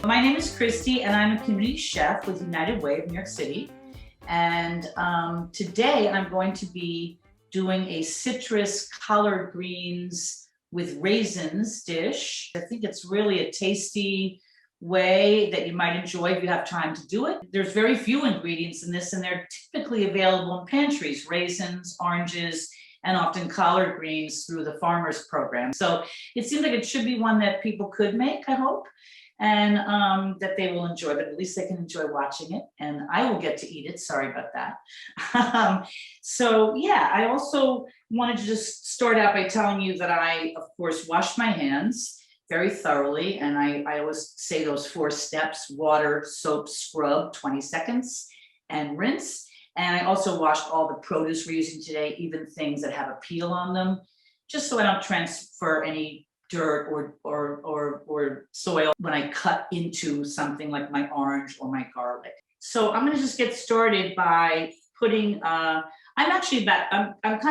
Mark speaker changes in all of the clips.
Speaker 1: My name is Cristy, and I'm a community chef with United Way of New York City. And today I'm going to be doing a citrus collard greens with raisins dish. I think it's really a tasty way that you might enjoy if you have time to do it. There's very few ingredients in this, and they're typically available in pantries: raisins, oranges, and often collard greens through the farmers program. So it seems like it should be one that people could make, I hope, and that they will enjoy, but at least they can enjoy watching it, and I will get to eat it. Sorry about that. So yeah, I also wanted to just start out by telling you that I, of course, washed my hands very thoroughly, and I always say those 4 steps: water, soap, scrub, 20 seconds, and rinse. And I also washed all the produce we're using today, even things that have a peel on them, just so I don't transfer any dirt or soil when I cut into something like my orange or my garlic. So I'm going to just get started by putting, I'm kind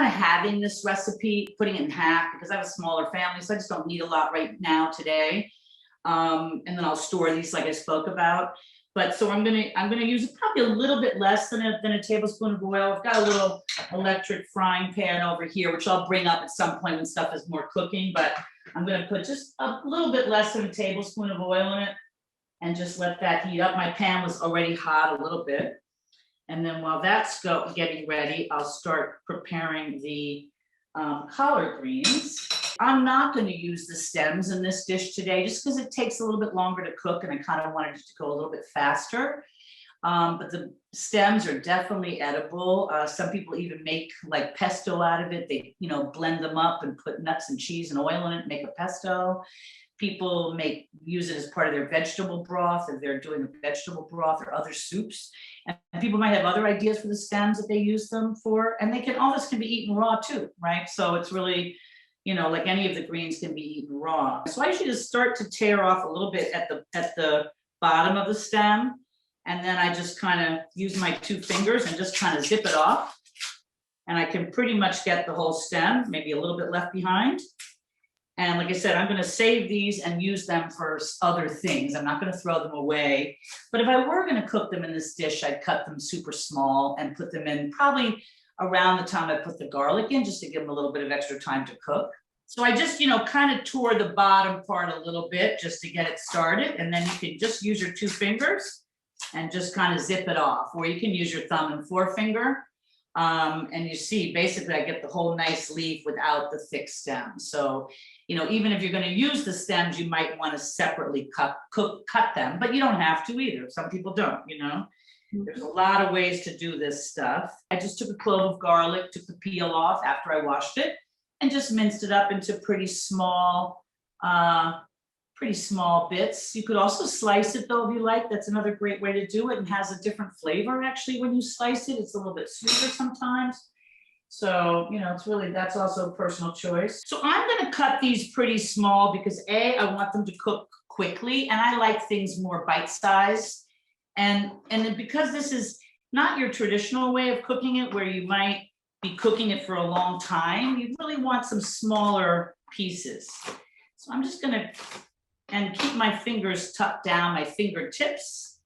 Speaker 1: of having this recipe, putting it in half because I have a smaller family, so I just don't need a lot right now today. And then I'll store these like I spoke about. But so I'm gonna use probably a little bit less than a tablespoon of oil. I've got a little electric frying pan over here, which I'll bring up at some point when stuff is more cooking, but I'm gonna put just a little bit less than a tablespoon of oil in it and just let that heat up. My pan was already hot a little bit. And then while that's getting ready, I'll start preparing the collard greens. I'm not going to use the stems in this dish today just because it takes a little bit longer to cook, and I kind of wanted it to go a little bit faster. But the stems are definitely edible. Some people even make like pesto out of it. They, blend them up and put nuts and cheese and oil in it, make a pesto. People use it as part of their vegetable broth if they're doing a vegetable broth or other soups. And people might have other ideas for the stems that they use them for. And all this can be eaten raw too, right? So it's really, like any of the greens can be eaten raw. So I usually just start to tear off a little bit at the bottom of the stem. And then I just kind of use my 2 fingers and just kind of zip it off. And I can pretty much get the whole stem, maybe a little bit left behind. And like I said, I'm going to save these and use them for other things. I'm not going to throw them away. But if I were going to cook them in this dish, I'd cut them super small and put them in probably around the time I put the garlic in, just to give them a little bit of extra time to cook. So I just, kind of tore the bottom part a little bit just to get it started. And then you can just use your 2 fingers and just kind of zip it off. Or you can use your thumb and forefinger. And you see, basically, I get the whole nice leaf without the thick stem. So, even if you're going to use the stems, you might want to separately cut them, but you don't have to either. Some people don't, There's a lot of ways to do this stuff. I just took a clove of garlic, took the peel off after I washed it, and just minced it up into pretty small bits. You could also slice it though if you like. That's another great way to do it, and has a different flavor actually when you slice it. It's a little bit sweeter sometimes. So, that's also a personal choice. So I'm going to cut these pretty small because I want them to cook quickly, and I like things more bite-sized. And because this is not your traditional way of cooking it, where you might be cooking it for a long time, you really want some smaller pieces. So I'm just going to keep my fingers tucked down, my fingertips.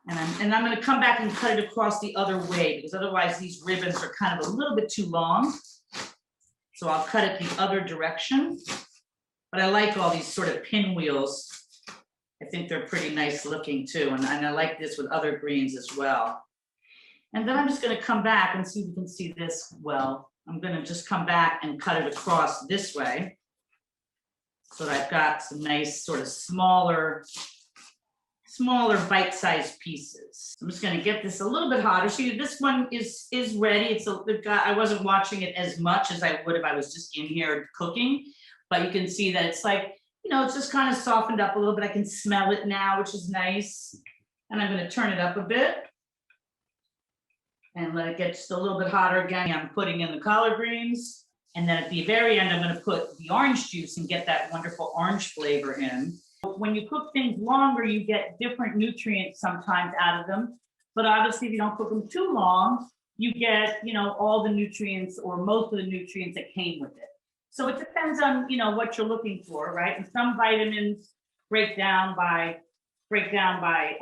Speaker 1: And I'm going to come back and cut it across the other way, because otherwise these ribbons are kind of a little bit too long. So I'll cut it the other direction. But I like all these sort of pinwheels. I think they're pretty nice looking too. And I like this with other greens as well. And then I'm just going to come back and see if you can see this well. I'm going to just come back and cut it across this way, so that I've got some nice sort of smaller bite-sized pieces. I'm just going to get this a little bit hotter. See, this one is ready. I wasn't watching it as much as I would if I was just in here cooking, but you can see that it's like, it's just kind of softened up a little bit. I can smell it now, which is nice. And I'm going to turn it up a bit and let it get just a little bit hotter again. I'm putting in the collard greens. And then at the very end, I'm going to put the orange juice and get that wonderful orange flavor in. When you cook things longer, you get different nutrients sometimes out of them. But obviously, if you don't cook them too long, you get, all the nutrients or most of the nutrients that came with it. So it depends on, what you're looking for, right? And some vitamins break down by break down by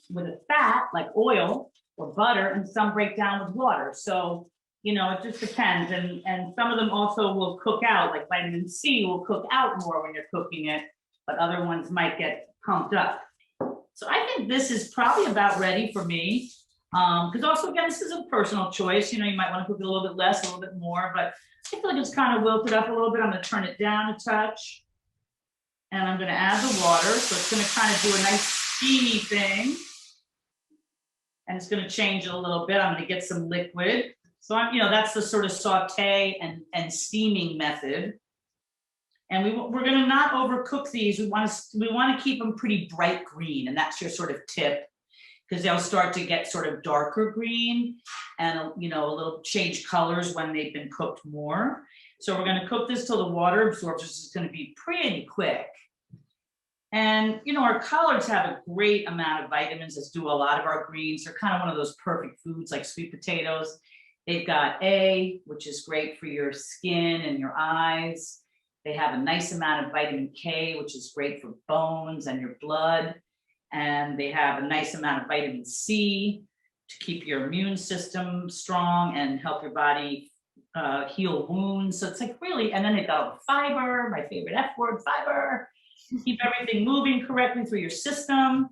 Speaker 1: with a fat like oil or butter, and some break down with water. So, you know, it just depends. And some of them also will cook out, like vitamin C will cook out more when you're cooking it, but other ones might get pumped up. So I think this is probably about ready for me. Because also, again, this is a personal choice. You know, you might want to cook it a little bit less, a little bit more, but I feel like it's kind of wilted up a little bit. I'm going to turn it down a touch. And I'm going to add the water. So it's going to kind of do a nice steamy thing. And it's going to change it a little bit. I'm going to get some liquid. So I'm, you know, that's the sort of saute and steaming method. And we're going to not overcook these. We want to keep them pretty bright green, and that's your sort of tip, because they'll start to get sort of darker green and, you know, a little change colors when they've been cooked more. So we're going to cook this till the water absorbs, which is going to be pretty quick. And, you know, our collards have a great amount of vitamins, as do a lot of our greens. They're kind of one of those perfect foods like sweet potatoes. They've got A, which is great for your skin and your eyes. They have a nice amount of vitamin K, which is great for bones and your blood. And they have a nice amount of vitamin C to keep your immune system strong and help your body heal wounds. So it's like really, and then they've got fiber, my favorite F word, fiber. Keep everything moving correctly through your system.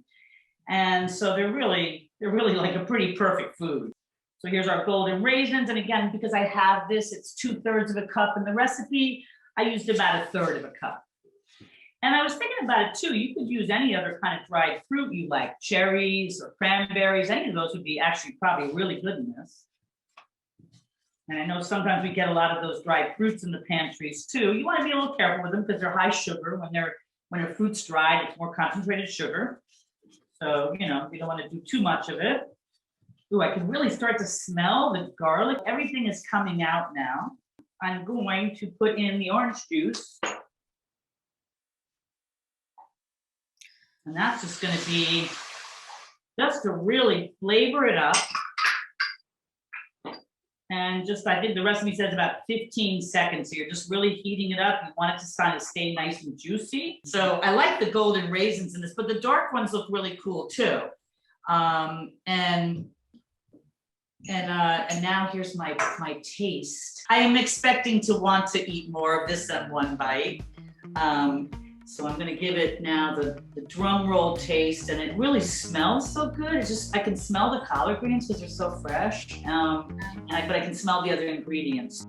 Speaker 1: And so they're really like a pretty perfect food. So here's our golden raisins. And again, because I have this, it's 2/3 of a cup. In the recipe, I used about 1/3 of a cup. And I was thinking about it too. You could use any other kind of dried fruit you like, cherries or cranberries. Any of those would be actually probably really good in this. And I know sometimes we get a lot of those dried fruits in the pantries too. You want to be a little careful with them because they're high sugar. When a fruit's dried, it's more concentrated sugar. So, you know, you don't want to do too much of it. Ooh, I can really start to smell the garlic. Everything is coming out now. I'm going to put in the orange juice. And that's just going to be just to really flavor it up. And just, I think the recipe says about 15 seconds. So you're just really heating it up. You want it to kind of stay nice and juicy. So I like the golden raisins in this, but the dark ones look really cool too. And now here's my taste. I am expecting to want to eat more of this at one bite. So I'm going to give it now the drum roll taste, and it really smells so good. It's just, I can smell the collard greens because they're so fresh, but I can smell the other ingredients.